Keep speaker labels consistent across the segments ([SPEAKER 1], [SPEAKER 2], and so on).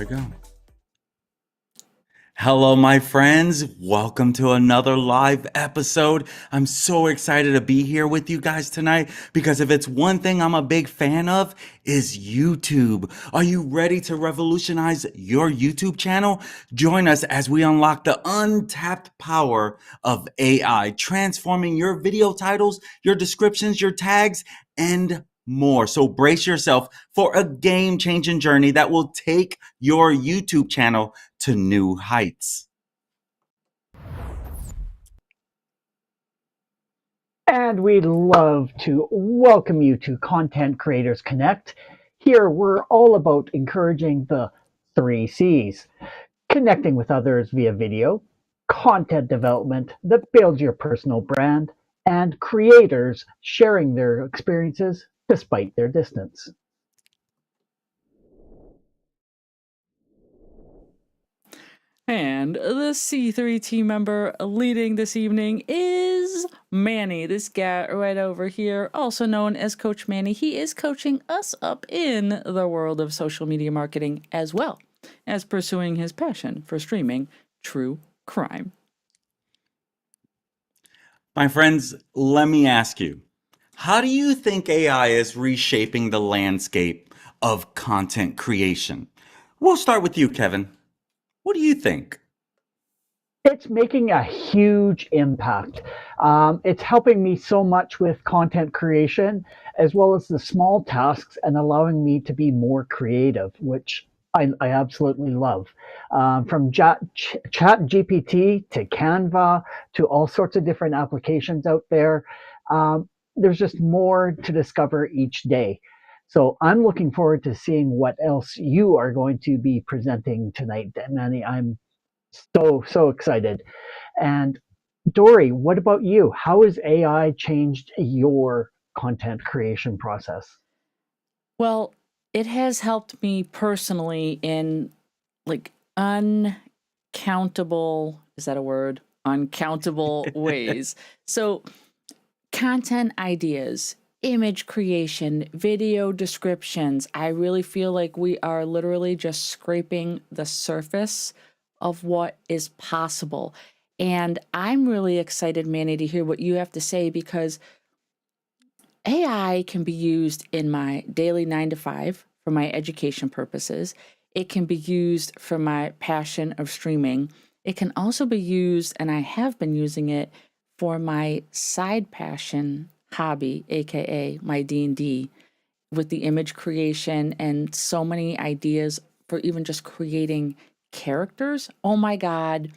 [SPEAKER 1] we go. Hello, my friends. Welcome to another live episode. I'm so excited to be here with you guys tonight because if it's one thing I'm a big fan of is YouTube. Are you ready to revolutionize your YouTube channel? Join us as we unlock the untapped power of AI, transforming your video titles, your descriptions, your tags, and more. So brace yourself for a game-changing journey that will take your YouTube channel to new heights.
[SPEAKER 2] And we'd love to welcome you to Content Creators Connect. Here, we're all about encouraging the three C's: connecting with others via video, content development that builds your personal brand, and creators sharing their experiences despite their distance.
[SPEAKER 3] And the C3 team member leading this evening is Manny, this guy right over here, also known as Coach Manny. He is coaching us up in the world of social media marketing as well as pursuing his passion for streaming true crime.
[SPEAKER 1] My friends, let me ask you, how do you think AI is reshaping the landscape of content creation? We'll start with you, Kevin. What do you think?
[SPEAKER 2] It's making a huge impact. It's helping me so much with content creation, as well as the small tasks, and allowing me to be more creative, which I absolutely love. From Chat GPT to Canva to all sorts of different applications out there, there's just more to discover each day. So I'm looking forward to seeing what else you are going to be presenting tonight, Manny. I'm so excited. And Dory, what about you? How has AI changed your content creation process?
[SPEAKER 3] Well, it has helped me personally in like uncountable, is that a word? Uncountable ways. So, content ideas, image creation, video descriptions. I really feel like we are literally just scraping the surface of what is possible. And I'm really excited, Manny, to hear what you have to say because AI can be used in my daily 9 to 5 for my education purposes. It can be used for my passion of streaming. It can also be used, and I have been using it for my side passion hobby, aka my D&D, with the image creation and so many ideas for even just creating characters. Oh my God,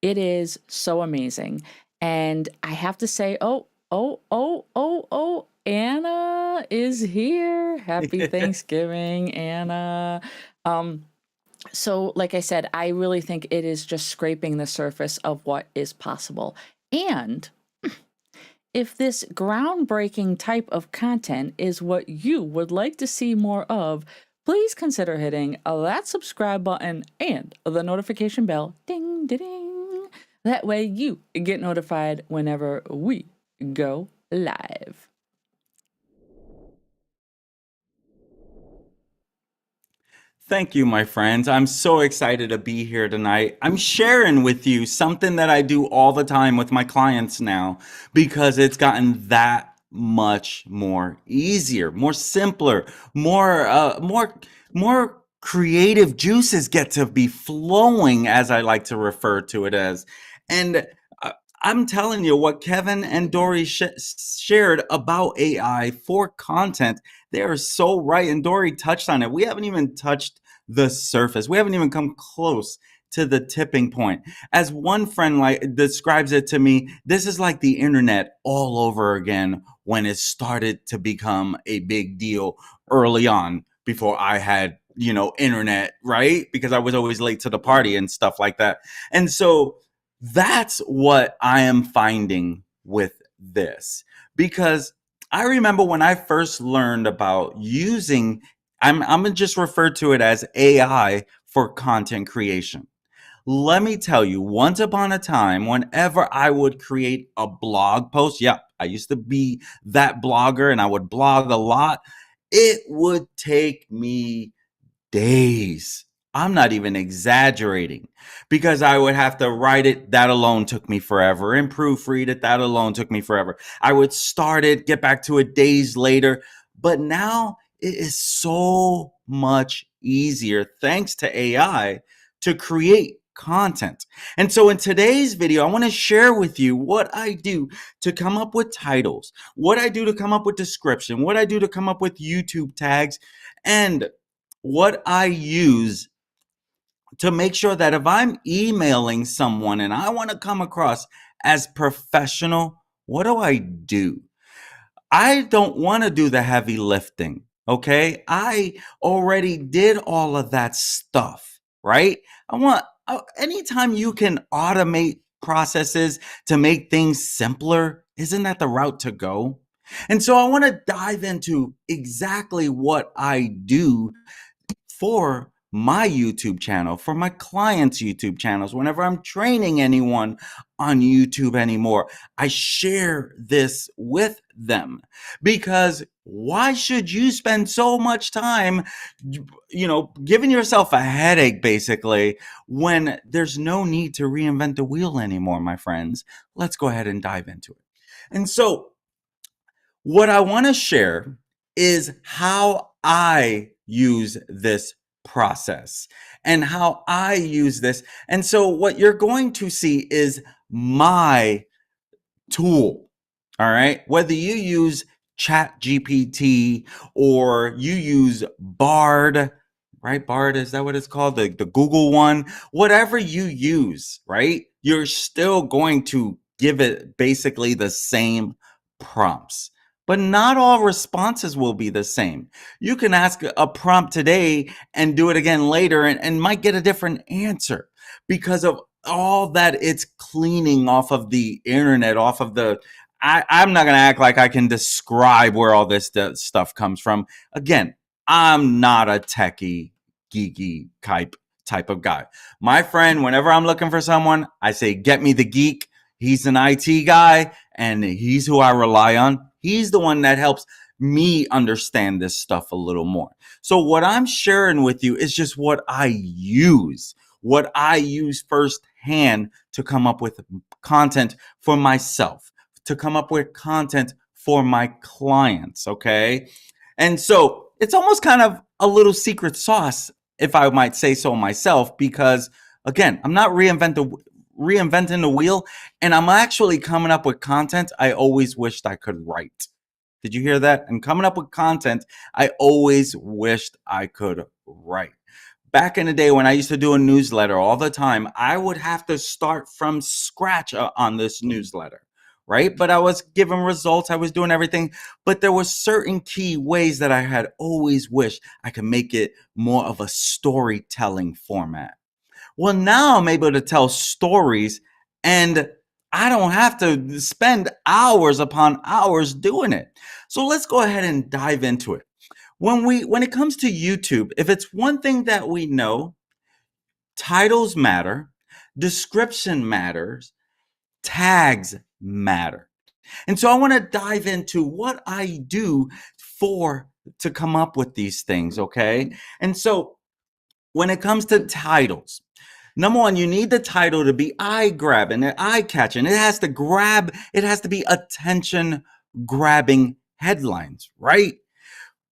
[SPEAKER 3] it is so amazing. And I have to say, Anna is here. Happy Thanksgiving, Anna. So, like I said, I really think it is just scraping the surface of what is possible. And if this groundbreaking type of content is what you would like to see more of, please consider hitting that subscribe button and the notification bell. Ding, ding, ding. That way you get notified whenever we go live.
[SPEAKER 1] Thank you, my friends. I'm so excited to be here tonight. I'm sharing with you something that I do all the time with my clients now because it's gotten that much more easier, more simpler, more creative juices get to be flowing, as I like to refer to it as. And I'm telling you what Kevin and Dory shared about AI for content. They are so right. And Dory touched on it. We haven't even touched the surface. We haven't even come close to the tipping point. As one friend like describes it to me, this is like the internet all over again when it started to become a big deal early on before I had, internet, right? Because I was always late to the party and stuff like that. And so that's what I am finding with this. Because I remember when I first learned about using, I'm gonna just refer to it as AI for content creation. Let me tell you, once upon a time, whenever I would create a blog post, yeah, I used to be that blogger and I would blog a lot, it would take me days. I'm not even exaggerating, because I would have to write it. That alone took me forever. And proofread it. That alone took me forever. I would start it, get back to it days later. But now it is so much easier, thanks to AI, to create content. And so in today's video, I want to share with you what I do to come up with titles, what I do to come up with description, what I do to come up with YouTube tags, and what I use to make sure that if I'm emailing someone and I want to come across as professional, what do I do? I don't want to do the heavy lifting. Okay. I already did all of that stuff, right? I want, anytime you can automate processes to make things simpler, isn't that the route to go? And so I want to dive into exactly what I do for my YouTube channel, for my clients' YouTube channels. Whenever I'm training anyone on YouTube anymore, I share this with them, because why should you spend so much time, giving yourself a headache basically, when there's no need to reinvent the wheel anymore, my friends? Let's go ahead and dive into it. And so what I want to share is how I use this process and how I use this. And so what you're going to see is my tool. All right. Whether you use Chat GPT or you use Bard, right? Bard, is that what it's called? The Google one, whatever you use, right? You're still going to give it basically the same prompts. But not all responses will be the same. You can ask a prompt today and do it again later and might get a different answer because of all that it's cleaning off of the internet, off of the. I'm not going to act like I can describe where all this stuff comes from. Again, I'm not a techie, geeky type of guy. My friend, whenever I'm looking for someone, I say, get me the geek. He's an IT guy, and he's who I rely on. He's the one that helps me understand this stuff a little more. So what I'm sharing with you is just what I use firsthand to come up with content for myself, to come up with content for my clients, okay? And so it's almost kind of a little secret sauce, if I might say so myself, because again, I'm not reinventing the wheel, and I'm actually coming up with content I always wished I could write. Did you hear that? And coming up with content I always wished I could write. Back in the day when I used to do a newsletter all the time, I would have to start from scratch on this newsletter, right? But I was giving results, I was doing everything, but there were certain key ways that I had always wished I could make it more of a storytelling format. Well, now I'm able to tell stories, and I don't have to spend hours upon hours doing it. So let's go ahead and dive into it. When it comes to YouTube, if it's one thing that we know, titles matter, description matters, tags matter. And so I want to dive into what I do to come up with these things, okay? And so when it comes to titles, number one, you need the title to be eye-grabbing and eye-catching. It has to be attention-grabbing headlines, right?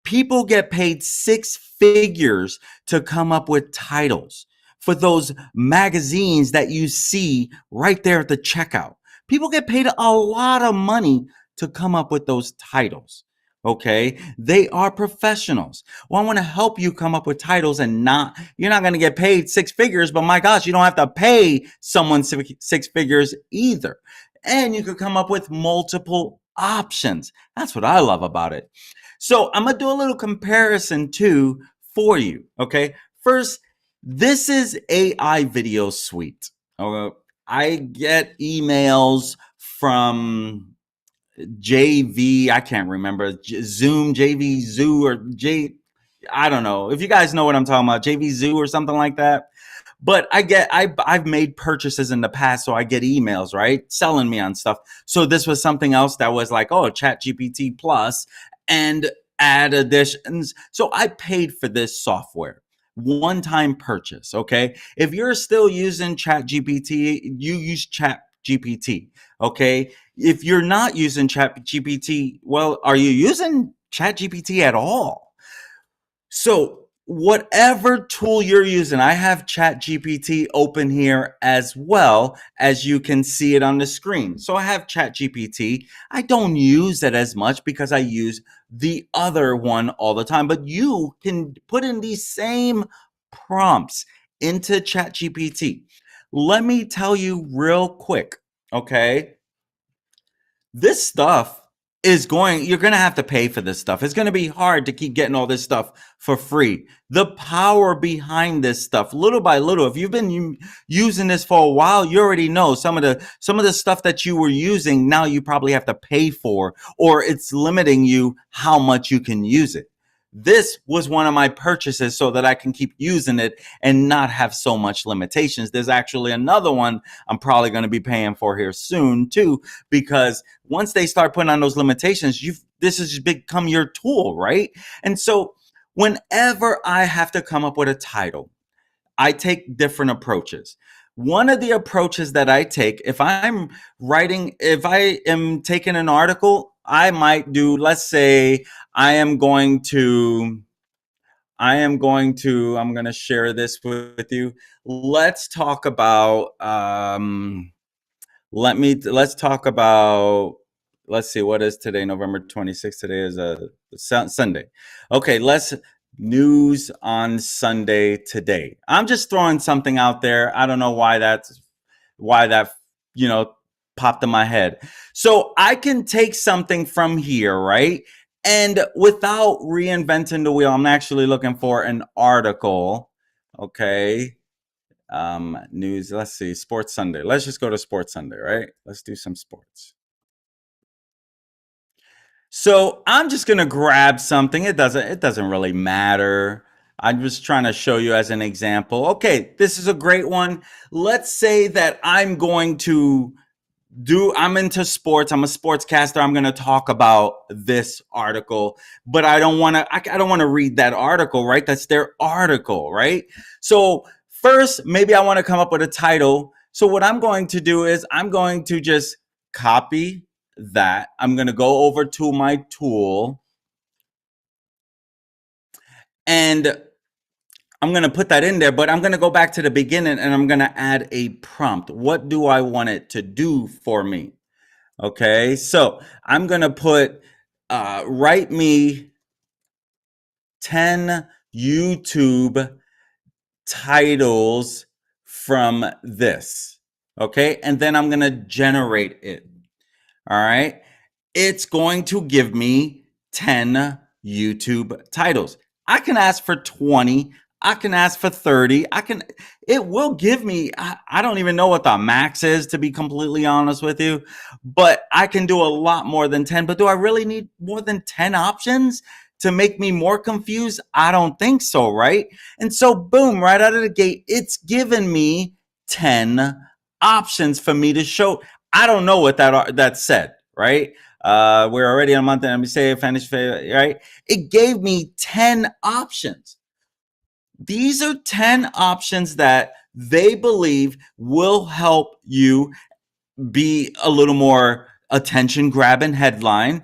[SPEAKER 1] People get paid six figures to come up with titles for those magazines that you see right there at the checkout. People get paid a lot of money to come up with those titles. Okay, they are professionals. Well, I want to help you come up with titles, and you're not going to get paid six figures, but my gosh, you don't have to pay someone six figures either. And you could come up with multiple options. That's what I love about it. So I'm going to do a little comparison too for you. Okay. First, this is AI Video Suite. I get emails from JV, I can't remember, Zoom, JV Zoo, or I don't know. If you guys know what I'm talking about, JV Zoo or something like that. But I've made purchases in the past, so I get emails, right, selling me on stuff. So this was something else that was like, oh, Chat GPT Plus and add additions. So I paid for this software. one-time purchase, okay? If you're still using ChatGPT, you use ChatGPT, okay? If you're not using ChatGPT, well, are you using ChatGPT at all? So whatever tool you're using, I have ChatGPT open here as well, as you can see it on the screen. So I have ChatGPT. I don't use it as much because I use the other one all the time, but you can put in these same prompts into ChatGPT. Let me tell you real quick, okay? This stuff you're going to have to pay for this stuff. It's going to be hard to keep getting all this stuff for free. The power behind this stuff, little by little, if you've been using this for a while, you already know some of the stuff that you were using, now you probably have to pay for, or it's limiting you how much you can use it. This was one of my purchases so that I can keep using it and not have so much limitations. There's actually another one I'm probably going to be paying for here soon too, because once they start putting on those limitations, this has become your tool, right? And so whenever I have to come up with a title, I take different approaches. One of the approaches that I take, if I am taking an article, I might do, let's say I'm going to share this with you. Let's talk about, let's see, what is today? November 26th. Today is a Sunday. Okay, let's news on Sunday today. I'm just throwing something out there. I don't know why that popped in my head. So I can take something from here, right? And without reinventing the wheel, I'm actually looking for an article. Okay. News, let's see, Sports Sunday. Let's just go to Sports Sunday, right? Let's do some sports. So I'm just gonna grab something. It doesn't really matter. I'm just trying to show you as an example. Okay, this is a great one. Let's say that I'm into sports. I'm a sportscaster. I'm going to talk about this article, but I don't want to read that article, right? That's their article, right? So first, maybe I want to come up with a title. So what I'm going to do is I'm going to just copy that. I'm going to go over to my tool and I'm going to put that in there, but I'm going to go back to the beginning and I'm going to add a prompt. What do I want it to do for me? Okay, so I'm going to put, write me 10 YouTube titles from this. Okay, and then I'm going to generate it. All right, it's going to give me 10 YouTube titles. I can ask for 20. I can ask for 30. It will give me, I don't even know what the max is, to be completely honest with you, but I can do a lot more than 10. But do I really need more than 10 options to make me more confused? I don't think so, right? And so, boom, right out of the gate, it's given me 10 options for me to show. I don't know what that said, right? We're already a month and let me say finish, right? It gave me 10 options. These are 10 options that they believe will help you be a little more attention grabbing headline.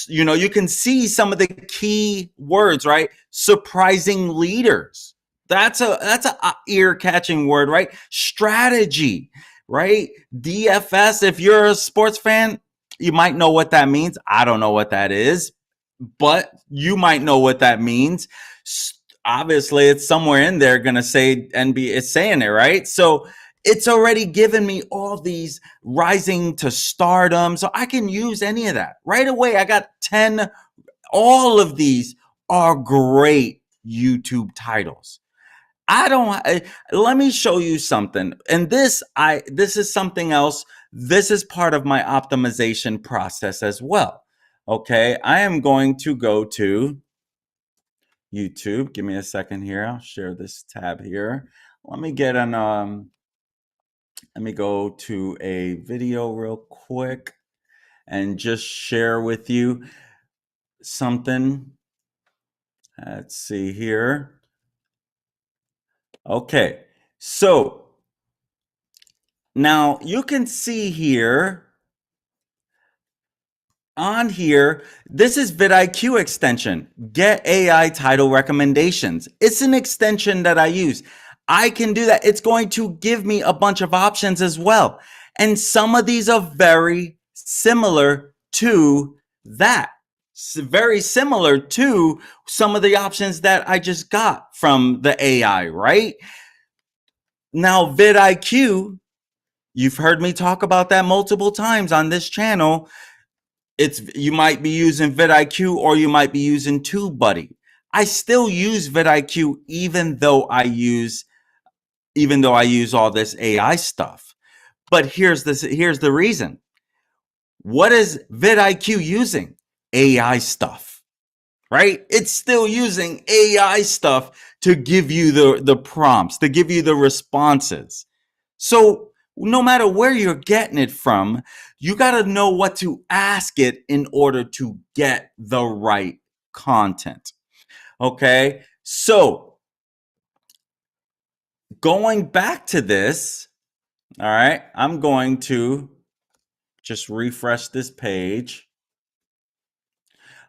[SPEAKER 1] You can see some of the key words, right? Surprising leaders. That's a ear catching word, right? Strategy, right? DFS. If you're a sports fan, you might know what that means. I don't know what that is, but you might know what that means. Obviously, it's somewhere in there going to say NBA. It's saying it, right? So it's already given me all these rising to stardom. So I can use any of that right away. I got 10. All of these are great YouTube titles. Let me show you something. And this is something else. This is part of my optimization process as well. Okay. I am going to go to YouTube. Give me a second here. I'll share this tab here. Let me go to a video real quick and just share with you something. Let's see here. Okay, so now you can see here on here, this is vidIQ extension, get AI title recommendations. It's an extension that I use. I can do that. It's going to give me a bunch of options as well. And some of these are very similar to that. Very similar to some of the options that I just got from the AI, right? Now, vidIQ, you've heard me talk about that multiple times on this channel. You might be using vidIQ or you might be using TubeBuddy. I still use vidIQ even though I use all this AI stuff. But here's the reason. What is vidIQ using? AI stuff, right? It's still using AI stuff to give you the prompts, to give you the responses. So no matter where you're getting it from, you got to know what to ask it in order to get the right content. Okay. So going back to this, all right, I'm going to just refresh this page.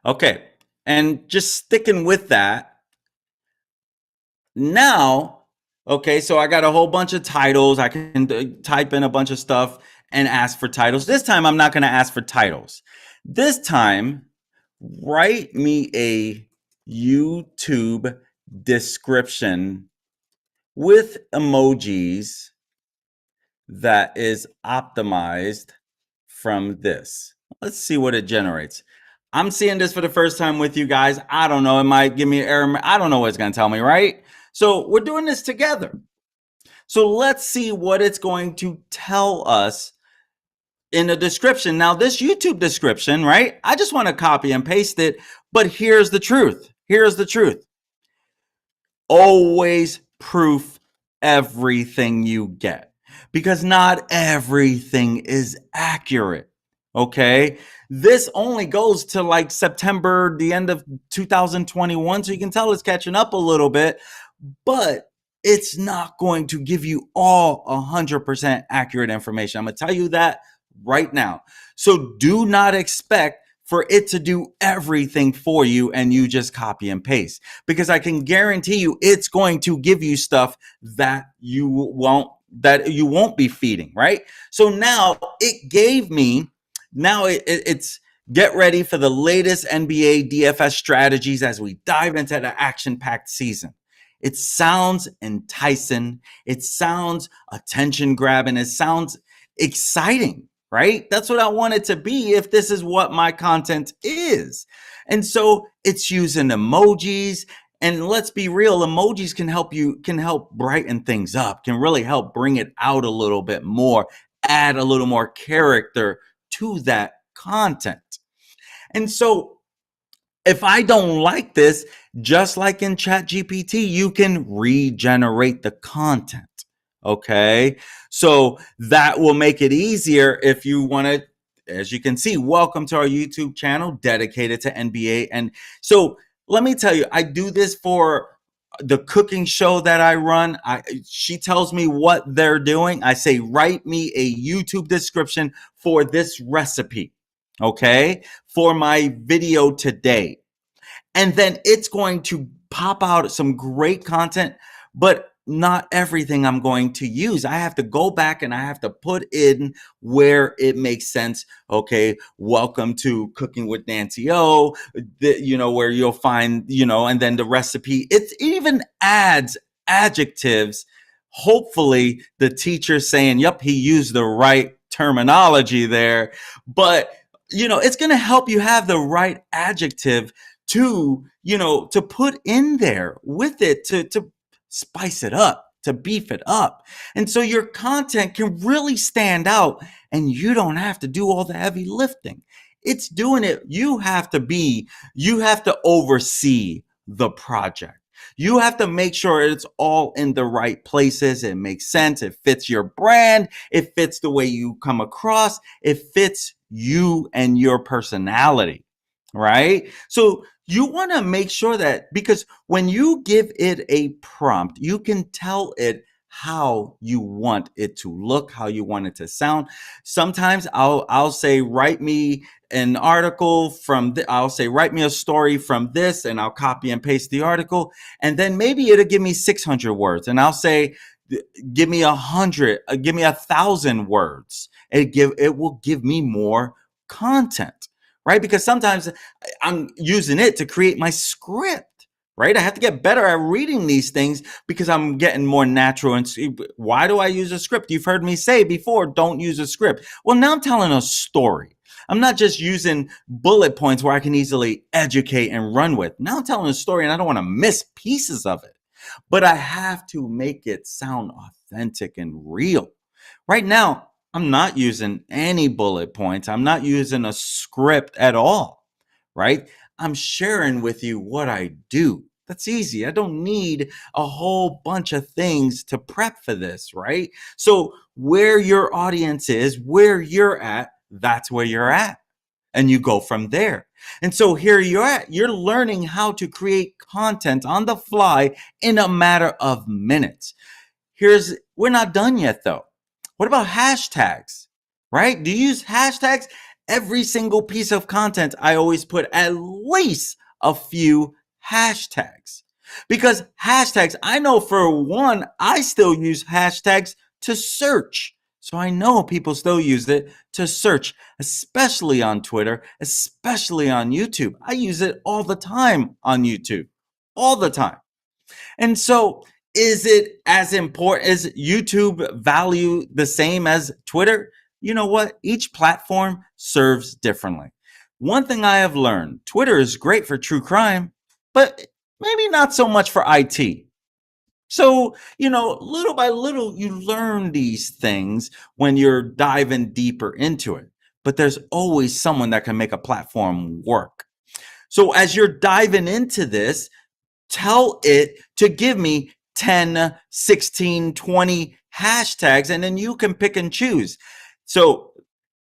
[SPEAKER 1] Okay. And just sticking with that, now, okay, so I got a whole bunch of titles. I can type in a bunch of stuff and ask for titles. This time, I'm not going to ask for titles. This time, write me a YouTube description with emojis that is optimized from this. Let's see what it generates. I'm seeing this for the first time with you guys. I don't know. It might give me an error. I don't know what it's going to tell me, right? So we're doing this together. So let's see what it's going to tell us in the description. Now, this YouTube description, right? I just want to copy and paste it. But here's the truth. Here's the truth. Always proof everything you get, because not everything is accurate. Okay. This only goes to like September, the end of 2021. So you can tell it's catching up a little bit, but it's not going to give you all 100% accurate information. I'm going to tell you that right now. So do not expect for it to do everything for you and you just copy and paste, because I can guarantee you it's going to give you stuff that you won't be feeding, right? So now it gave me, now it's get ready for the latest NBA DFS strategies as we dive into the action-packed season. It sounds enticing. It sounds attention grabbing. It sounds exciting, right? That's what I want it to be if this is what my content is. And so it's using emojis. And let's be real, emojis can help brighten things up, can really help bring it out a little bit more, add a little more character to that content. And so if I don't like this, just like in ChatGPT, you can regenerate the content. Okay. So that will make it easier if you want to, as you can see, welcome to our YouTube channel dedicated to NBA. And so let me tell you, I do this for the cooking show that I run. She tells me what they're doing. I say, write me a YouTube description for this recipe. Okay. For my video today. And then it's going to pop out some great content, but not everything I'm going to use. I have to go back and I have to put in where it makes sense. Okay, welcome to Cooking with Nancy O, where you'll find, and then the recipe. It even adds adjectives. Hopefully the teacher's saying, yep, he used the right terminology there. But, it's going to help you have the right adjective to put in there with it to spice it up, to beef it up. And so your content can really stand out and you don't have to do all the heavy lifting. It's doing it. You have to oversee the project. You have to make sure it's all in the right places. It makes sense. It fits your brand. It fits the way you come across. It fits you and your personality. Right? So You want to make sure that, because when you give it a prompt, you can tell it how you want it to look, how you want it to sound. Sometimes I'll say, write me an article from I'll say, write me a story from this, and I'll copy and paste the article, and then maybe it'll give me 600 words, and I'll say, give me 100, give me 1,000 words. It will give me more content, right? Because sometimes I'm using it to create my script, right? I have to get better at reading these things because I'm getting more natural. And why do I use a script? You've heard me say before, don't use a script. Well, now I'm telling a story. I'm not just using bullet points where I can easily educate and run with. Now I'm telling a story, and I don't want to miss pieces of it, but I have to make it sound authentic and real. Right now, I'm not using any bullet points. I'm not using a script at all, right? I'm sharing with you what I do. That's easy. I don't need a whole bunch of things to prep for this, right? So, where your audience is, where you're at, that's where you're at. And you go from there. And so here you're at, you're learning how to create content on the fly in a matter of minutes. We're not done yet though. What about hashtags, right? Do you use hashtags? Every single piece of content, I always put at least a few hashtags, because hashtags, I know for one, I still use hashtags to search. So I know people still use it to search, especially on Twitter, especially on YouTube. I use it all the time on YouTube, all the time. And so, is it as important? Is YouTube value the same as Twitter? You know what? Each platform serves differently. One thing I have learned, Twitter is great for true crime, but maybe not so much for IT. So, little by little, you learn these things when you're diving deeper into it. But there's always someone that can make a platform work. So, as you're diving into this, tell it to give me 10, 16, 20 hashtags, and then you can pick and choose. So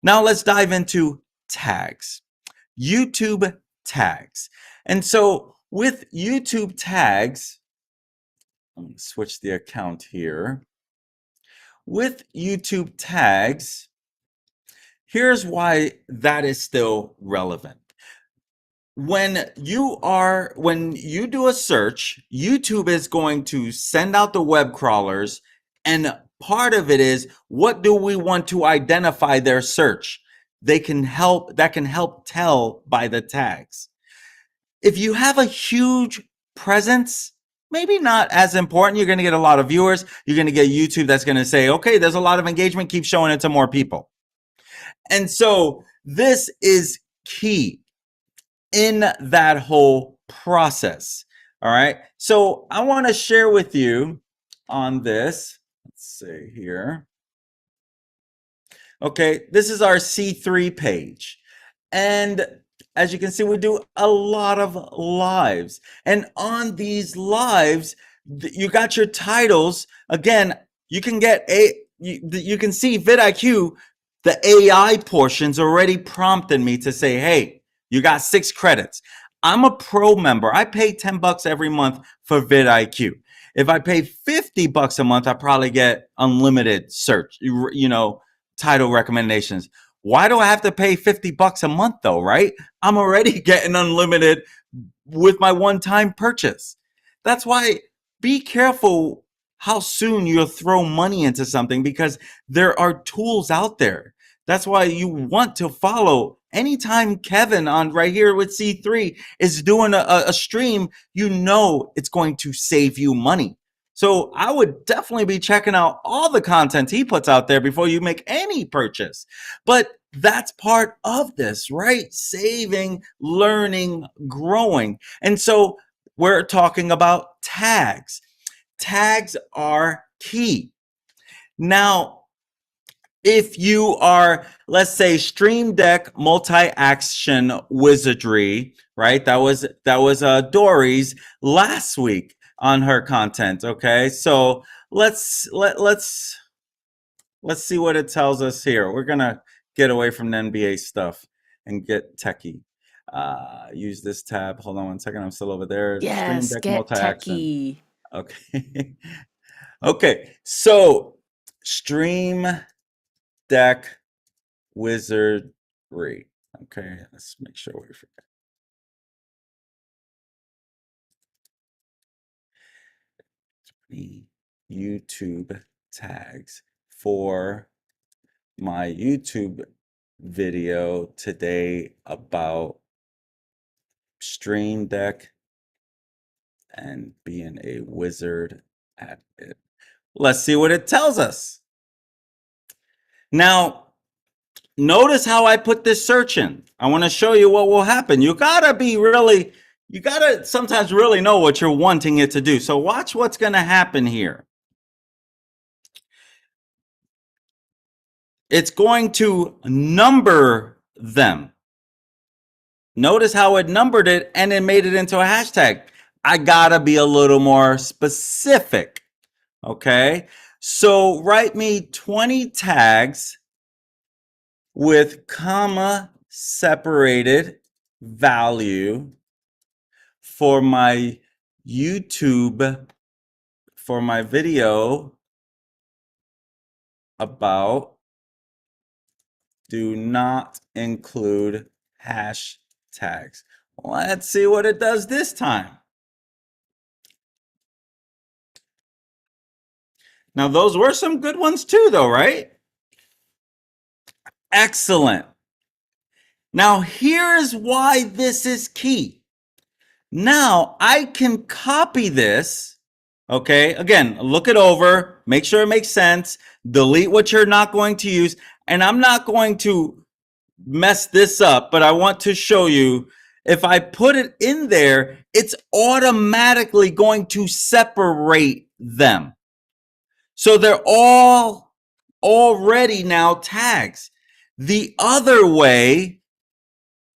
[SPEAKER 1] now let's dive into tags, YouTube tags. And so with YouTube tags, let me switch the account here. With YouTube tags, here's why that is still relevant. When you do a search, YouTube is going to send out the web crawlers, and part of it is, what do we want to identify their search? That can help tell by the tags. If you have a huge presence, maybe not as important. You're going to get a lot of viewers. You're going to get YouTube that's going to say, okay, there's a lot of engagement, keep showing it to more people. And so this is key in that whole process. All right. So I want to share with you on this. Let's see here. Okay. This is our C3 page. And as you can see, we do a lot of lives. And on these lives, you got your titles. Again, you can you can see vidIQ, the AI portion's already prompted me to say, hey, you got 6 credits. I'm a pro member. I pay $10 every month for vidIQ. If I pay $50 a month, I probably get unlimited search, title recommendations. Why do I have to pay $50 a month though, right? I'm already getting unlimited with my one-time purchase. That's why be careful how soon you'll throw money into something, because there are tools out there. That's why you want to follow. Anytime Kevin on right here with C3 is doing a stream, it's going to save you money. So I would definitely be checking out all the content he puts out there before you make any purchase. But that's part of this, right? Saving, learning, growing. And so we're talking about tags. Tags are key. Now, if you are, let's say, Stream Deck multi-action wizardry, right? That was Dory's last week on her content. Okay, so let's see what it tells us here. We're gonna get away from the NBA stuff and get techie. Use this tab. Hold on one second. I'm still over there. Stream
[SPEAKER 3] Yes,
[SPEAKER 1] Deck
[SPEAKER 3] get
[SPEAKER 1] multi-action.
[SPEAKER 3] techie.
[SPEAKER 1] Okay. Okay. So Stream Deck Wizardry. Okay. Let's make sure we forget. YouTube tags for my YouTube video today about Stream Deck and being a wizard at it. Let's see what it tells us. Now, notice how I put this search in. I want to show you what will happen. You gotta sometimes really know what you're wanting it to do. So watch what's going to happen here. It's going to number them. Notice how it numbered it and it made it into a hashtag. I gotta be a little more specific. Okay. So write me 20 tags with comma separated value for my YouTube, for my video about do not include hashtags. Let's see what it does this time. Now, those were some good ones too, though, right? Excellent. Now, here's why this is key. Now, I can copy this, okay? Again, look it over, make sure it makes sense, delete what you're not going to use, and I'm not going to mess this up, but I want to show you if I put it in there, it's automatically going to separate them. So they're all already now tags. The other way,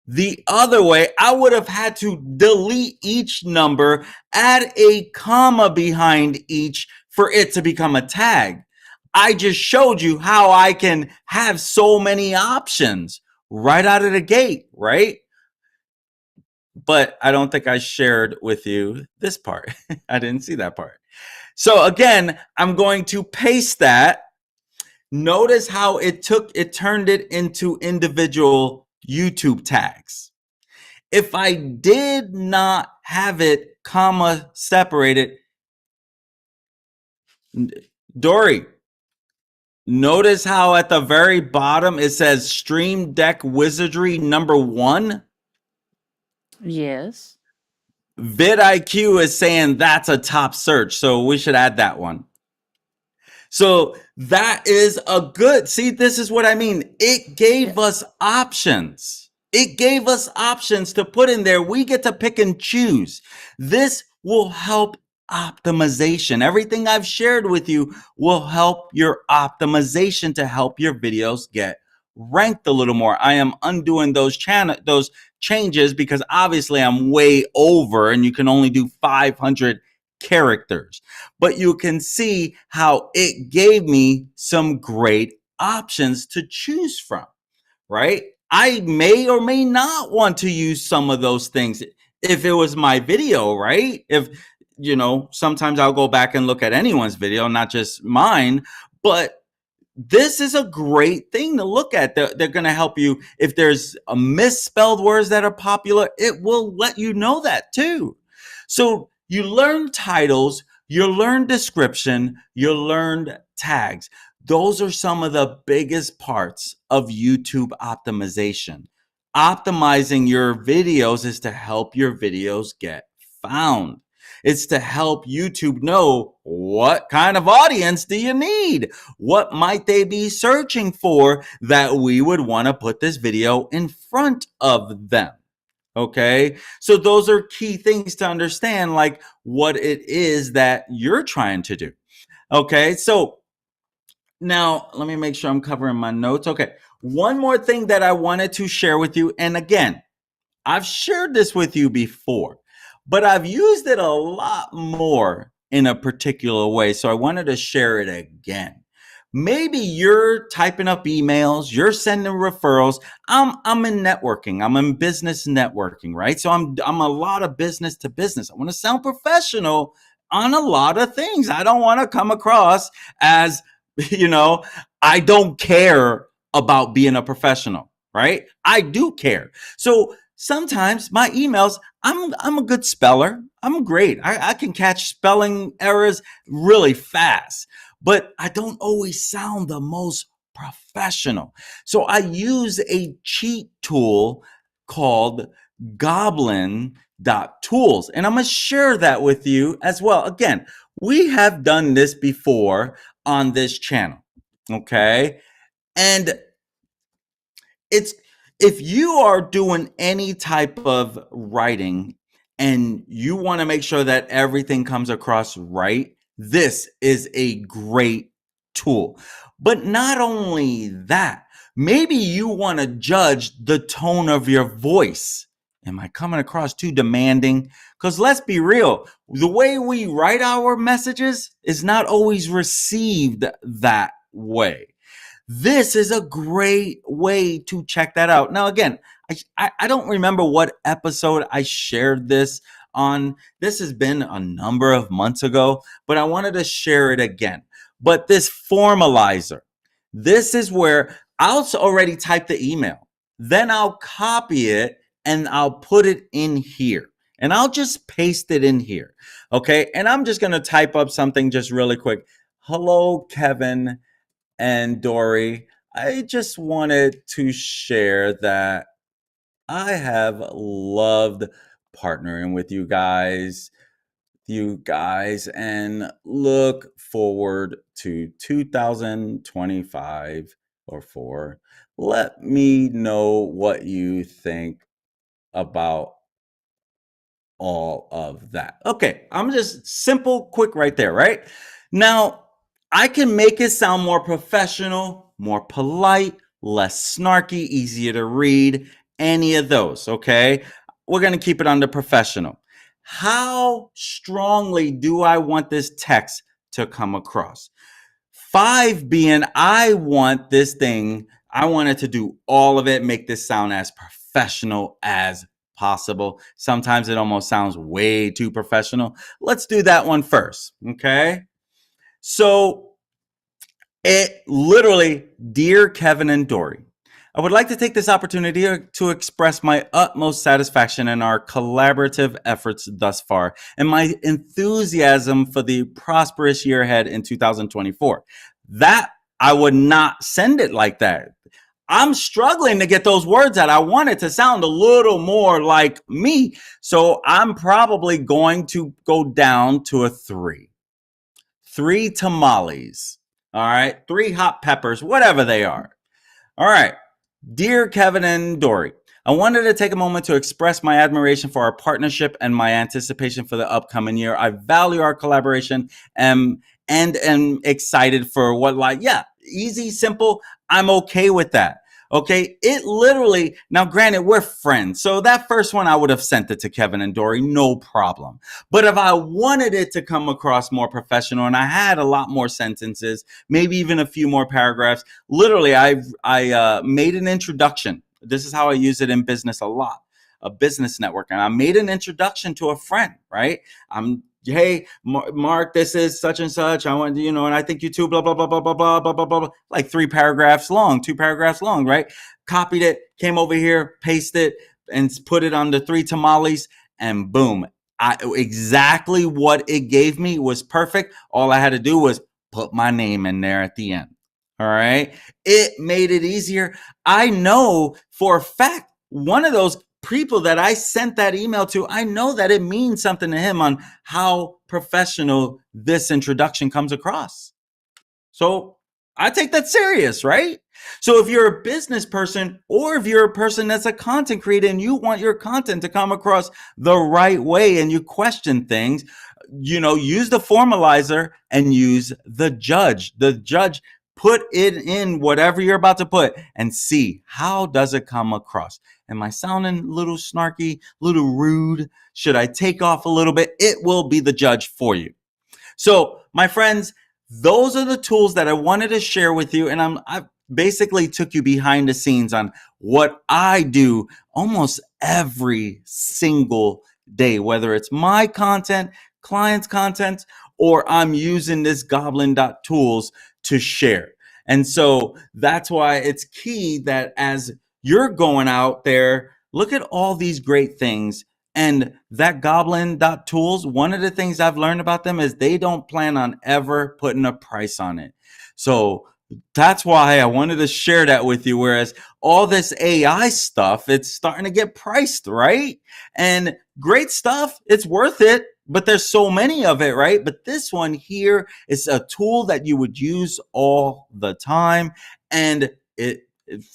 [SPEAKER 1] I would have had to delete each number, add a comma behind each for it to become a tag. I just showed you how I can have so many options right out of the gate, right? But I don't think I shared with you this part. I didn't see that part. So again, I'm going to paste that. Notice how it turned it into individual YouTube tags. If I did not have it comma separated, Dory, notice how at the very bottom it says Stream Deck Wizardry #1.
[SPEAKER 3] Yes.
[SPEAKER 1] vidIQ is saying that's a top search, so we should add that one. So that is a good, see, this is what I mean. It gave us options. It gave us options to put in there. We get to pick and choose. This will help optimization. Everything I've shared with you will help your optimization to help your videos get ranked a little more. I am undoing those changes because obviously I'm way over and you can only do 500 characters. But you can see how it gave me some great options to choose from, right? I may or may not want to use some of those things if it was my video, right? If, sometimes I'll go back and look at anyone's video, not just mine, but this is a great thing to look at. They're going to help you. If there's a misspelled words that are popular, it will let you know that too. So you learn titles, you learn description, you learn tags. Those are some of the biggest parts of YouTube optimization. Optimizing your videos is to help your videos get found. It's to help YouTube know what kind of audience do you need? What might they be searching for that we would want to put this video in front of them? Okay, so those are key things to understand, like what it is that you're trying to do. Okay, so now let me make sure I'm covering my notes. Okay, one more thing that I wanted to share with you, and again, I've shared this with you before, but I've used it a lot more in a particular way, so I wanted to share it again. Maybe you're typing up emails, you're sending referrals. I'm in networking. I'm in business networking, right? So I'm a lot of business to business. I want to sound professional on a lot of things. I don't want to come across as, you know, I don't care about being a professional, right? I do care. So sometimes my emails, I'm a good speller. I'm great. I can catch spelling errors really fast, but I don't always sound the most professional. So I use a cheat tool called Goblin.tools. And I'm going to share that with you as well. Again, we have done this before on this channel. Okay. And it's, if you are doing any type of writing and you want to make sure that everything comes across right, this is a great tool. But not only that, maybe you want to judge the tone of your voice. Am I coming across too demanding? Because let's be real, the way we write our messages is not always received that way. This is a great way to check that out. Now, again, I don't remember what episode I shared this on. This has been a number of months ago, but I wanted to share it again. But this formalizer, this is where I'll already type the email. Then I'll copy it and I'll put it in here. And I'll just paste it in here. Okay. And I'm just going to type up something just really quick. Hello, Kevin and Dory, I just wanted to share that I have loved partnering with you guys, and look forward to 2025 or 4. Let me know what you think about all of that. Okay, I'm just simple, quick right there, right? Now, I can make it sound more professional, more polite, less snarky, easier to read, any of those, okay? We're going to keep it under professional. How strongly do I want this text to come across? 5 being, I want this thing, I want it to do all of it, make this sound as professional as possible. Sometimes it almost sounds way too professional. Let's do that one first, okay? So it literally, dear Kevin and Dory, I would like to take this opportunity to express my utmost satisfaction in our collaborative efforts thus far and my enthusiasm for the prosperous year ahead in 2024. That I would not send it like that. I'm struggling to get those words out. I want it to sound a little more like me. So I'm probably going to go down to a 3. 3 tamales. All right. 3 hot peppers, whatever they are. All right. Dear Kevin and Dory, I wanted to take a moment to express my admiration for our partnership and my anticipation for the upcoming year. I value our collaboration and am excited for what easy, simple. I'm okay with that. Okay, it literally, now granted, we're friends. So that first one, I would have sent it to Kevin and Dory, no problem. But if I wanted it to come across more professional and I had a lot more sentences, maybe even a few more paragraphs, literally, I made an introduction. This is how I use it in business a lot, a business network. And I made an introduction to a friend, right? Hey, Mark, this is such and such. I want, and I think you too, blah, blah, blah, blah, blah, blah, blah, blah, blah, like 3 paragraphs long, 2 paragraphs long, right? Copied it, came over here, pasted it, and put it on the 3 tamales, and boom. Exactly what it gave me was perfect. All I had to do was put my name in there at the end. All right. It made it easier. I know for a fact, one of those people that I sent that email to, I know that it means something to him on how professional this introduction comes across. So I take that serious, right? So if you're a business person or if you're a person that's a content creator and you want your content to come across the right way and you question things, use the formalizer and use the judge. The judge, put it in whatever you're about to put and see how does it come across. Am I sounding a little snarky, a little rude? Should I take off a little bit? It will be the judge for you. So, my friends, those are the tools that I wanted to share with you. And I basically took you behind the scenes on what I do almost every single day, whether it's my content, clients' content, or I'm using this goblin.tools to share. And so that's why it's key that as you're going out there, look at all these great things. And that goblin.tools, one of the things I've learned about them is they don't plan on ever putting a price on it. So that's why I wanted to share that with you. Whereas all this AI stuff, it's starting to get priced, right? And great stuff, it's worth it, but there's so many of it, right? But this one here is a tool that you would use all the time. And it,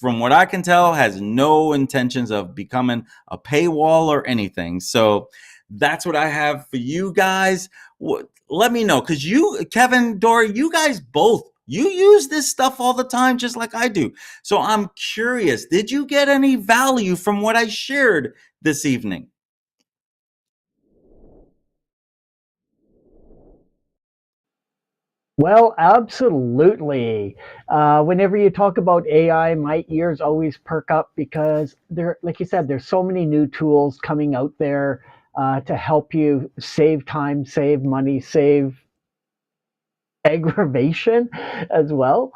[SPEAKER 1] from what I can tell, has no intentions of becoming a paywall or anything. So that's what I have for you guys. Let me know, because you, Kevin, Dory, you guys both, you use this stuff all the time, just like I do. So I'm curious, did you get any value from what I shared this evening?
[SPEAKER 2] Well, absolutely. Whenever you talk about AI, my ears always perk up because there, like you said, there's so many new tools coming out there to help you save time, save money, save aggravation as well.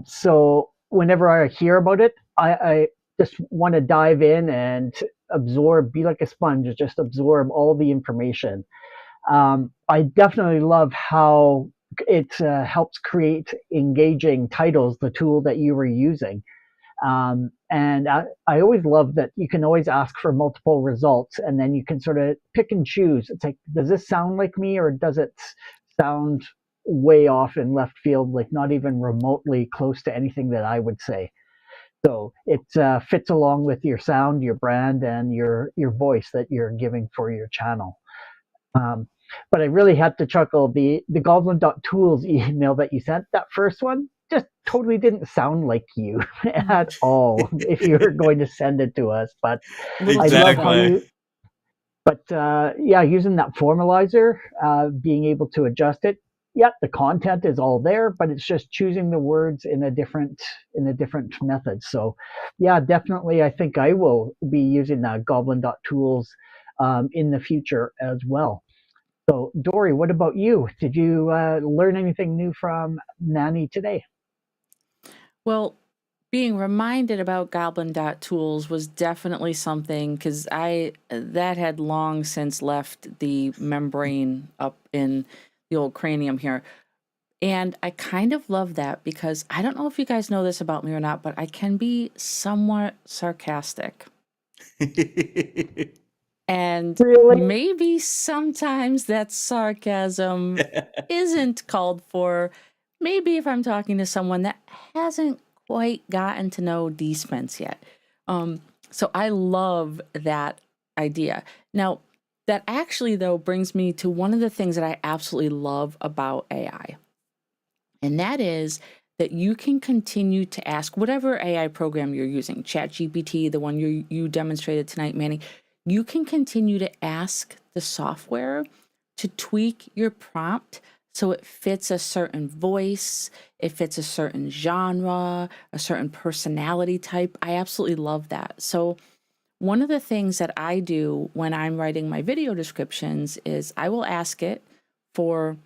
[SPEAKER 2] So whenever I hear about it, I just want to dive in and absorb, be like a sponge, just absorb all the information. I definitely love how it helps create engaging titles, the tool that you were using. And I always love that you can always ask for multiple results and then you can sort of pick and choose. It's like, does this sound like me or does it sound way off in left field, like not even remotely close to anything that I would say? So it fits along with your sound, your brand, and your voice that you're giving for your channel. Um, but I really had to chuckle. The goblin.tools email that you sent, that first one, just totally didn't sound like you at all if you were going to send it to us. But
[SPEAKER 3] Little
[SPEAKER 2] I
[SPEAKER 3] too
[SPEAKER 2] love how
[SPEAKER 3] fun.
[SPEAKER 1] Exactly.
[SPEAKER 2] you, but yeah, using that formalizer, being able to adjust it. Yeah, the content is all there, but it's just choosing the words in a different method. So, yeah, definitely, I think I will be using that goblin.tools in the future as well. So, Dory, what about you? Did you learn anything new from Manny today?
[SPEAKER 3] Well, being reminded about Goblin Dot Tools was definitely something because I that had long since left the membrane up in the old cranium here. And I kind of love that because I don't know if you guys know this about me or not, but I can be somewhat sarcastic. And
[SPEAKER 2] Really?
[SPEAKER 3] maybe sometimes that sarcasm isn't called for. Maybe if I'm talking to someone that hasn't quite gotten to know D-Spence yet. Um, so I love that idea. Now, that actually, though, brings me to one of the things that I absolutely love about AI. And that is that you can continue to ask whatever AI program you're using, ChatGPT, the one you demonstrated tonight, Manny, you can continue to ask the software to tweak your prompt so it fits a certain voice, it fits a certain genre, a certain personality type. I absolutely love that. So one of the things that I do when I'm writing my video descriptions is I will ask it for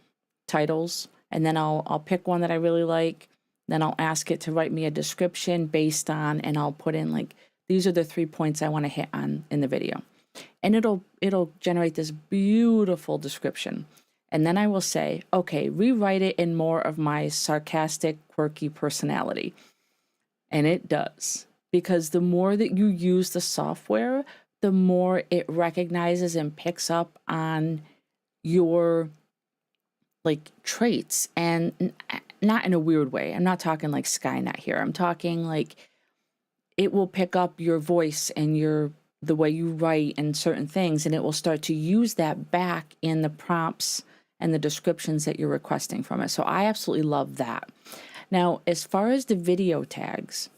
[SPEAKER 3] titles, and then I'll pick one that I really like. Then I'll ask it to write me a description based on, and I'll put in like, these are the 3 points I want to hit on in the video. And it'll generate this beautiful description. And then I will say, okay, rewrite it in more of my sarcastic, quirky personality. And it does. Because the more that you use the software, the more it recognizes and picks up on your like traits, and not in a weird way. I'm not talking like Skynet here. I'm talking like it will pick up your voice and your the way you write and certain things, and it will start to use that back in the prompts and the descriptions that you're requesting from it. So I absolutely love that. Now, as far as the video tags,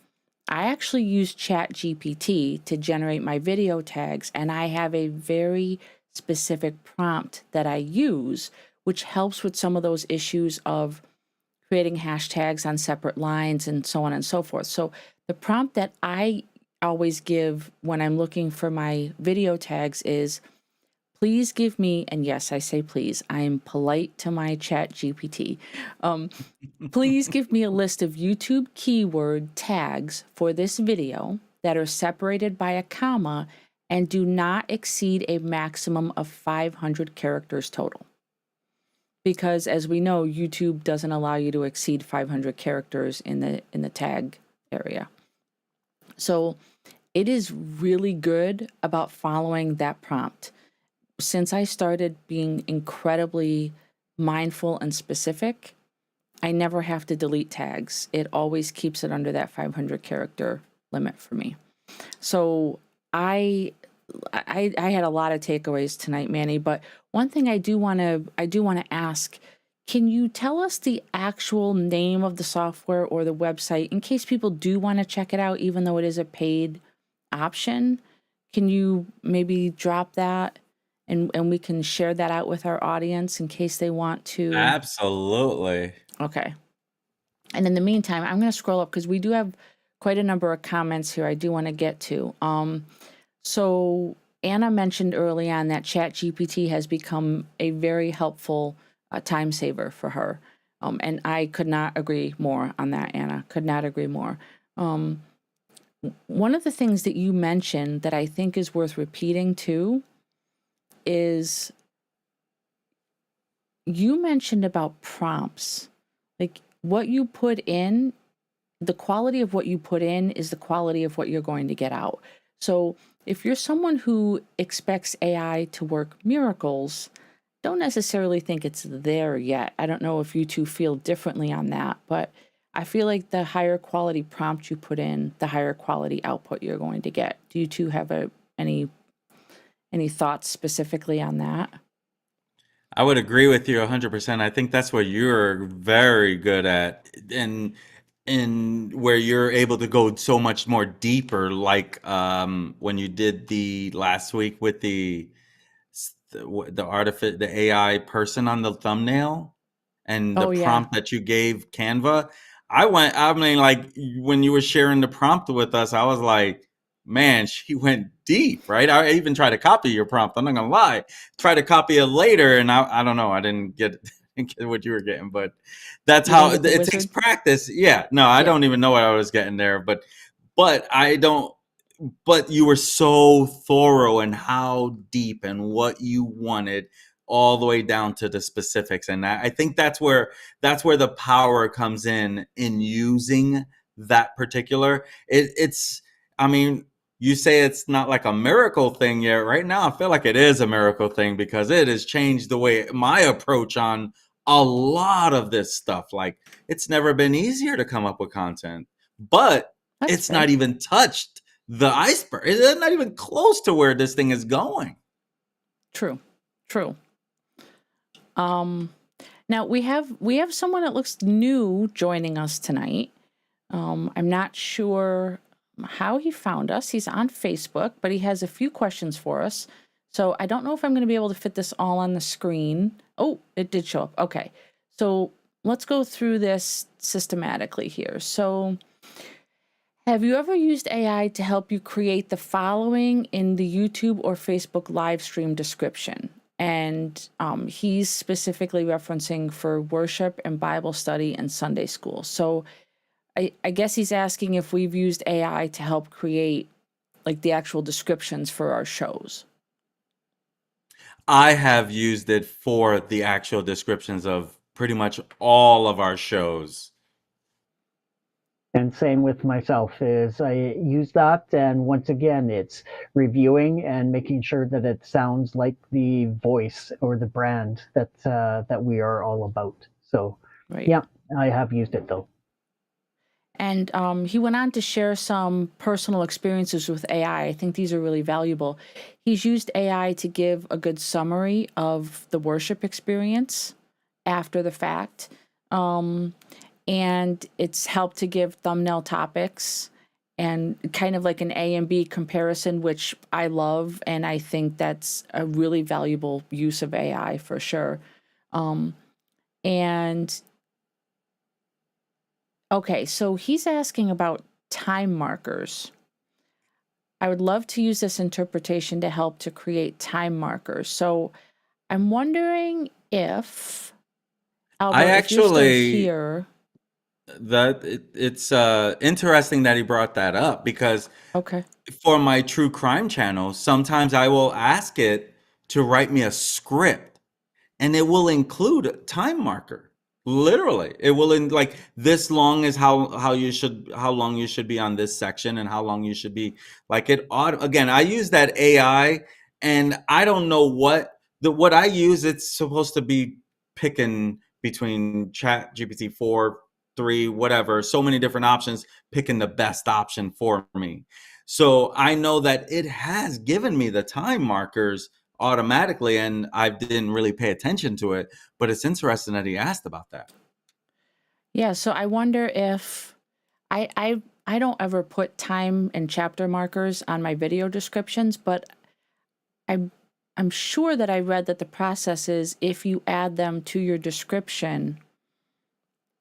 [SPEAKER 3] I actually use ChatGPT to generate my video tags, and I have a very specific prompt that I use, which helps with some of those issues of creating hashtags on separate lines and so on and so forth. So the prompt that I always give when I'm looking for my video tags is, please give me, and yes, I say please, I'm polite to my chat GPT. Please give me a list of YouTube keyword tags for this video that are separated by a comma and do not exceed a maximum of 500 characters total. Because as we know, YouTube doesn't allow you to exceed 500 characters in the tag area. So it is really good about following that prompt. Since I started being incredibly mindful and specific, I never have to delete tags. It always keeps it under that 500 character limit for me. So I had a lot of takeaways tonight, Manny, but one thing I do want to ask, can you tell us the actual name of the software or the website in case people do want to check it out, even though it is a paid option? Can you maybe drop that and we can share that out with our audience in case they want to?
[SPEAKER 1] Absolutely.
[SPEAKER 3] Okay. And in the meantime, I'm going to scroll up because we do have quite a number of comments here I do want to get to. So Anna mentioned early on that ChatGPT has become a very helpful time saver for her. And I could not agree more on that, Anna. Could not agree more. One of the things that you mentioned that I think is worth repeating too is you mentioned about prompts. Like what you put in, the quality of what you put in is the quality of what you're going to get out. So if you're someone who expects AI to work miracles, don't necessarily think it's there yet. I don't know if you two feel differently on that, but I feel like the higher quality prompt you put in, the higher quality output you're going to get. Do you two have any thoughts specifically on that?
[SPEAKER 1] I would agree with you 100%. I think that's what you're very good at, and in where you're able to go so much more deeper, like when you did the last week with the AI person on the thumbnail and the
[SPEAKER 3] Oh yeah.
[SPEAKER 1] prompt that you gave Canva. I mean, like when you were sharing the prompt with us, I was like, man, she went deep, right? I even tried to copy your prompt. I'm not gonna lie, try to copy it later, and I don't know, I didn't get didn't get what you were getting, but that's
[SPEAKER 3] You didn't
[SPEAKER 1] how
[SPEAKER 3] get the
[SPEAKER 1] it takes
[SPEAKER 3] wizard?
[SPEAKER 1] practice. Yeah, no, I
[SPEAKER 3] Yeah.
[SPEAKER 1] don't even know what I was getting there, but I don't. But you were so thorough in how deep and what you wanted, all the way down to the specifics. And I think that's where the power comes in using that particular. It's I mean, you say it's not like a miracle thing yet. Right now, I feel like it is a miracle thing because it has changed the way my approach on a lot of this stuff. Like it's never been easier to come up with content, but
[SPEAKER 3] That's
[SPEAKER 1] it's
[SPEAKER 3] fair.
[SPEAKER 1] not even touched the iceberg. It's not even close to where this thing is going.
[SPEAKER 3] True. True. Now we have someone that looks new joining us tonight. I'm not sure how he found us. He's on Facebook, but he has a few questions for us. So I don't know if I'm going to be able to fit this all on the screen. Oh, it did show up. Okay. So let's go through this systematically here. So have you ever used AI to help you create the following in the YouTube or Facebook live stream description? And he's specifically referencing for worship and Bible study and Sunday school. So I guess he's asking if we've used AI to help create like the actual descriptions for our shows.
[SPEAKER 1] I have used it for the actual descriptions of pretty much all of our shows.
[SPEAKER 2] And same with myself is I use that, and once again, it's reviewing and making sure that it sounds like the voice or the brand that we are all about. So,
[SPEAKER 3] Right.
[SPEAKER 2] yeah, I have used it though.
[SPEAKER 3] And he went on to share some personal experiences with AI. I think these are really valuable. He's used AI to give a good summary of the worship experience after the fact. And it's helped to give thumbnail topics and kind of like an A and B comparison, which I love. And I think that's a really valuable use of AI for sure. And okay, so he's asking about time markers. I would love to use this interpretation to help to create time markers. So I'm wondering if,
[SPEAKER 1] I
[SPEAKER 3] Albert, if you're still
[SPEAKER 1] actually
[SPEAKER 3] here.
[SPEAKER 1] it's interesting that he brought that up because
[SPEAKER 3] Okay.
[SPEAKER 1] for my true crime channel, sometimes I will ask it to write me a script and it will include a time marker. Literally, it will like this long is how long you should be on this section and how long you should be like it auto again. I use that AI and I don't know what I use. It's supposed to be picking between Chat GPT 4, 3, whatever, so many different options, picking the best option for me. So I know that it has given me the time markers automatically and I didn't really pay attention to it, but it's interesting that he asked about that.
[SPEAKER 3] Yeah, so I wonder if I don't ever put time and chapter markers on my video descriptions, but I'm I'm sure that I read that the process is if you add them to your description,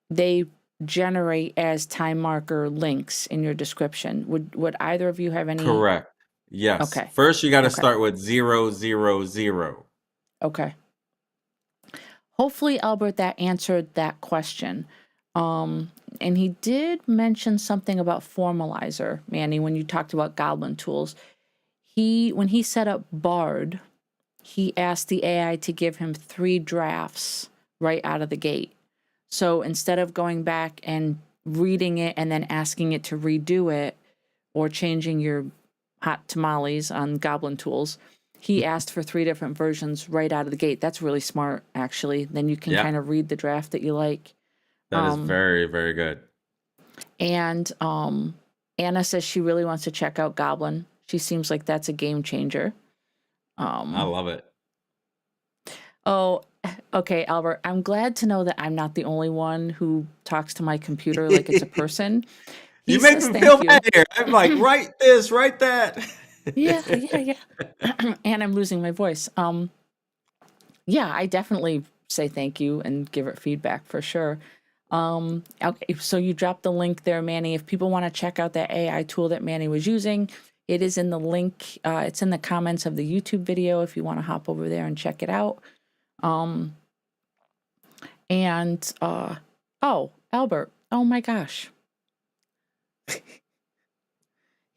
[SPEAKER 3] they generate as time marker links in your description. Would either of you have any?
[SPEAKER 1] Correct. Yes.
[SPEAKER 3] Okay.
[SPEAKER 1] First you got to
[SPEAKER 3] Okay.
[SPEAKER 1] start with 000.
[SPEAKER 3] Okay. Hopefully, Albert, that answered that question. And he did mention something about formalizer, Manny, when you talked about Goblin tools. When he set up Bard, he asked the AI to give him 3 drafts right out of the gate. So instead of going back and reading it and then asking it to redo it or changing your hot tamales on Goblin tools, he asked for 3 different versions right out of the gate. That's really smart, actually. Then you can
[SPEAKER 1] Yeah,
[SPEAKER 3] kind of read the draft that you like.
[SPEAKER 1] that is
[SPEAKER 3] Um,
[SPEAKER 1] very, very good.
[SPEAKER 3] and Anna says she really wants to check out Goblin. She seems like that's a game changer.
[SPEAKER 1] I
[SPEAKER 3] Um,
[SPEAKER 1] love it.
[SPEAKER 3] oh, okay, Albert. I'm glad to know that I'm not the only one who talks to my computer like it's a person. He
[SPEAKER 1] You make
[SPEAKER 3] says
[SPEAKER 1] me feel
[SPEAKER 3] thank
[SPEAKER 1] bad
[SPEAKER 3] you.
[SPEAKER 1] here. I'm like, write this, write that.
[SPEAKER 3] Yeah, yeah, yeah. And I'm losing my voice. Yeah, I definitely say thank you and give it feedback for sure. Okay, so you dropped the link there, Manny. If people want to check out that AI tool that Manny was using, it is in the link. It's in the comments of the YouTube video if you want to hop over there and check it out. Um, and oh, Albert, oh my gosh,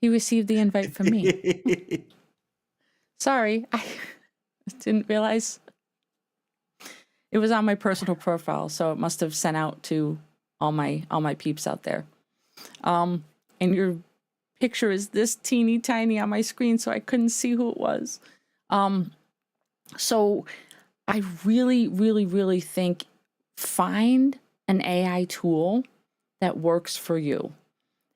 [SPEAKER 3] he received the invite from me. Sorry, I didn't realize it was on my personal profile, so it must have sent out to all my peeps out there. And your picture is this teeny tiny on my screen, so I couldn't see who it was. So I really, really, really think find an AI tool that works for you.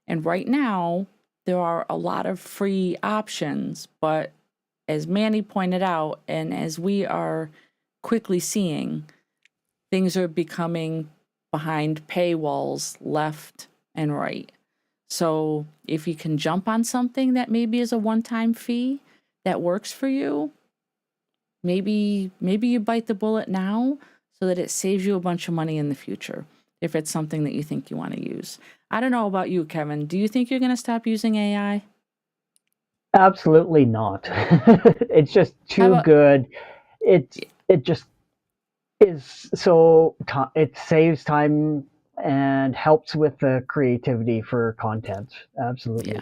[SPEAKER 3] And right now, there are a lot of free options, but as Manny pointed out, and as we are quickly seeing, things are becoming behind paywalls left and right. So if you can jump on something that maybe is a one-time fee that works for you, maybe you bite the bullet now so that it saves you a bunch of money in the future if it's something that you think you want to use. I don't know about you, Kevin. Do you think you're going to stop using AI?
[SPEAKER 2] Absolutely not. It's just
[SPEAKER 3] How
[SPEAKER 2] too
[SPEAKER 3] about
[SPEAKER 2] good. It just is so it saves time and helps with the creativity for content.
[SPEAKER 3] yeah.
[SPEAKER 2] Absolutely.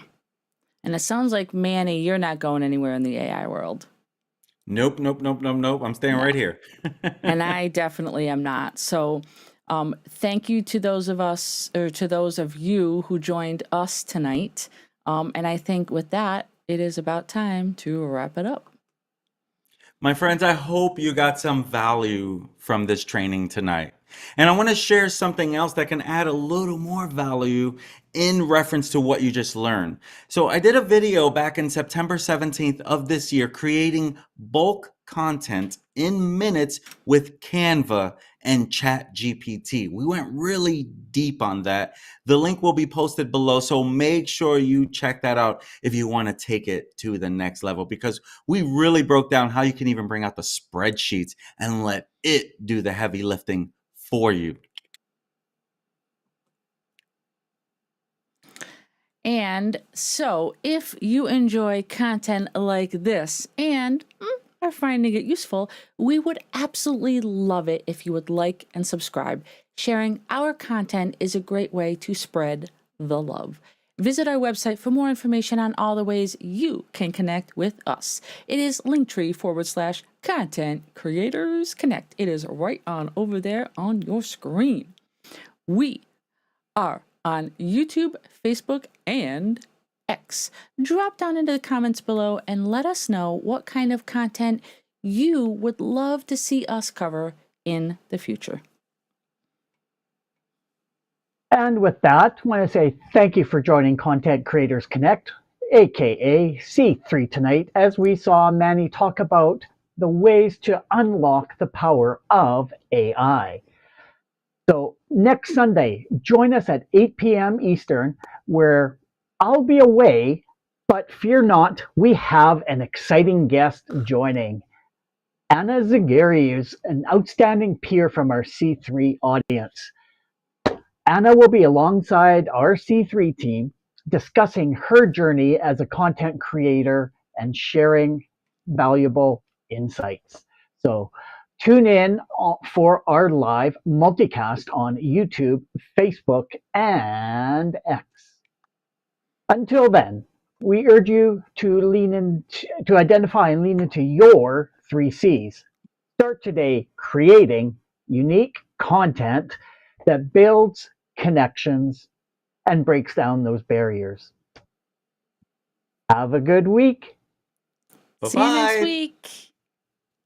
[SPEAKER 3] And it sounds like Manny, you're not going anywhere in the AI world.
[SPEAKER 1] Nope, nope, nope, nope, nope. I'm staying
[SPEAKER 3] No.
[SPEAKER 1] right here.
[SPEAKER 3] And I definitely am not. So thank you to those of us, or to those of you who joined us tonight. And I think with that, it is about time to wrap it up.
[SPEAKER 1] My friends, I hope you got some value from this training tonight. And I want to share something else that can add a little more value in reference to what you just learned. So I did a video back in September 17th of this year creating bulk content in minutes with Canva and Chat GPT. We went really deep on that. The link will be posted below, so make sure you check that out if you want to take it to the next level, because we really broke down how you can even bring out the spreadsheets and let it do the heavy lifting for you.
[SPEAKER 3] And so, if you enjoy content like this and are finding it useful, we would absolutely love it if you would like and subscribe. Sharing our content is a great way to spread the love. Visit our website for more information on all the ways you can connect with us. It is linktree/content creators connect. It is right on over there on your screen. We are on YouTube, Facebook, and X. Drop down into the comments below and let us know what kind of content you would love to see us cover in the future.
[SPEAKER 2] And with that, I want to say thank you for joining Content Creators Connect, aka C3 tonight, as we saw Manny talk about the ways to unlock the power of AI. So next Sunday, join us at 8 p.m. Eastern, where I'll be away, but fear not, we have an exciting guest joining. Anna Zagari is an outstanding peer from our C3 audience. Anna will be alongside our C3 team discussing her journey as a content creator and sharing valuable insights. So tune in for our live multicast on YouTube, Facebook, and X. Until then, we urge you to identify and lean into your 3 C's. Start today creating unique content that builds connections and breaks down those barriers. Have a good week.
[SPEAKER 3] See you next
[SPEAKER 1] Bye-bye.
[SPEAKER 3] week.